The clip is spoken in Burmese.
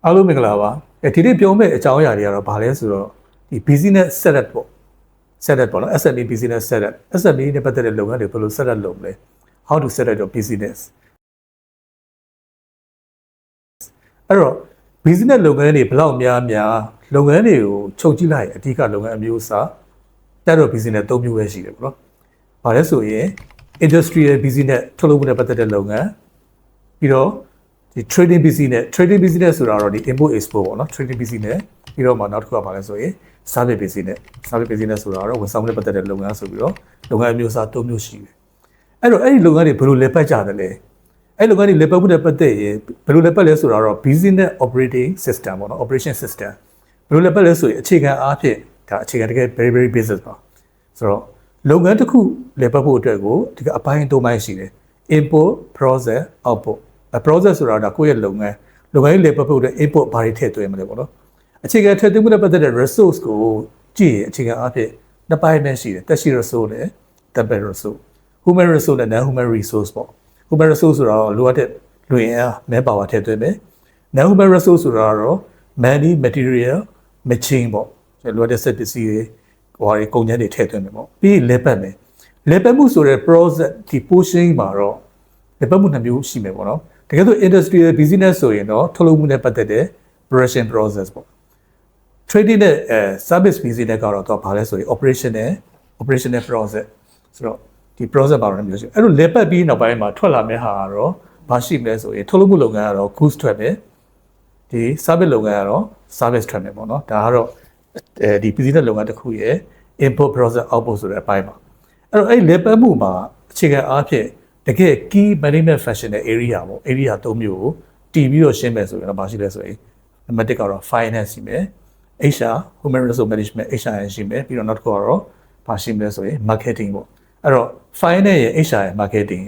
အားလုံးမင်္ဂလာပါဒီနေ့ပြောမယ့်အကြောင်းအရာတွေကတော့ဘာလဲဆိုတော့ဒီ business setup ပေါ့ setup ပေါ့နော် SME business setup SME နဲ့ပတ်သက်တဲ့လုပ်ငန်းတွေဘယ်လို setup လုပ်မလဲ how to set up your business အဲ့တော့ business လုပ်ငန်းတွေဘယ်လောက်များလုပ်ငန်းတွေကိုချုပ်ကြည့်လိုက်အဓိကလုပ်ငန်းအမျိုးအစားတက်တော့ business ၃မျိုးပဲရှိတယ်ပေါ့နော်ဘာလဲဆိုရင် industrial business ထုတ်လုပ်မှုနဲ့ပတ်သက်တဲ့လုပ်ငန်းပြီးတော့ဒီ trading business ဆိုတာတော့ဒီ import export ပေါ့နော် trading business ပြီးတော့မှနောက်တစ်ခုကဘာလဲဆိုရင် service business ဆိုတာတော့ဝန်ဆောင်မှုနဲ့ပတ်သက်တဲ့လုပ်ငန်းဆိုပြီးတော့လုပ်ငန်းအမျိုးအစား၃မျိုးရှိတယ်အဲ့တော့အဲ့ဒီလုပ်ငန်းတွေဘယ်လိုလဲပတ်ကြတယ်လဲအဲ့လုပ်ငန်းတွေလဲပတ်မှုနဲ့ပတ်သက်ရင်ဘယ်လိုလဲပတ်လဲဆိုတာတော့ business operating system ပေါ့နော် operation system ဘယ်လိုလဲပတ်လဲဆိုရင်အခြေခံအားဖြင့်ဒါအခြေခံတကယ် very business ပါဆိုတော့လုပ်ငန်းတစ်ခုလဲပတ်ဖို့အတွက်ကိုဒီကအပိုင်း၃ပိုင်းရှိတယ် input process output process ဆိုတာကကိုယ့်ရဲ့လုပ်ငန်းကြီးလေပတ်ဖို့အတွက် input ဘာတွေထည့်သွင်းမလဲပေါ့နော်အခြေခံထည့်သွင်းမှုနဲ့ပတ်သက်တဲ့ resource ကိုကြည့်ရင်အခြေခံအားဖြင့်နှစ်ပိုင်းပဲရှိတယ်တက်ရှိ resource နဲ့ temporary resource human resource နဲ့ non human resource ပေါ့ human resource ဆိုတာတော့လိုအပ်တဲ့လူရင်းအား man power ထည့်သွင်းမယ် non human resource ဆိုတာတော့ money material machine ပေါ့လိုအပ်တဲ့စက်ပစ္စည်းတွေဟိုဟာတွေကုန်ကျန်းတွေထည့်သွင်းမယ်ပေါ့ပြီးလေပတ်မယ်လေပတ်မှုဆိုတဲ့ process ဒီ portion မှာတော့လေပတ်မှုနှစ်မျိုးရှိမယ်ပေါ့နော်တကယ်ဆို industrial business ဆိုရင်တော့ထုတ်လုပ်မှုနဲ့ပတ်သက်တဲ့ production process ပေါ့ trading နဲ့service business ကတော့တော့ဘာလဲဆိုရင် operational process ဆိုတော့ဒီ process ပါတော့မျိုးရှိအဲ့လိုလေပတ်ပြီးနောက်ပိုင်းမှာထွက်လာမယ့်ဟာကတော့ဘာရှိမလဲဆိုရင်ထုတ်လုပ်မှုလုပ်ငန်းကတော့ goods ထွက်မယ်ဒီ service လုပ်ငန်းကတော့ service ထွက်မယ်ပေါ့နော်ဒါကတော့ဒီ business လုပ်ငန်းတစ်ခုရဲ့ input process output ဆိုတဲ့အပိုင်းပါအဲ့တော့အဲ့လေပတ်မှုမှာအခြေခံအားဖြင့်တကယ် key management function တဲ့ area ပေါ့ area ၃မျိုးကိုတည်ပြီးတော့ရှင်းမယ်ဆိုရင်တော့ဘာရှိလဲဆိုရင် နံပါတ်1ကတော့ finance ရှိမယ် HR human resource management HR ရှိမယ်ပြီးတော့နောက်တစ်ခုကတော့ဘာရှိမလဲဆိုရင် marketing ပေါ့အဲ့တော့ finance ရဲ့ HR ရဲ့ marketing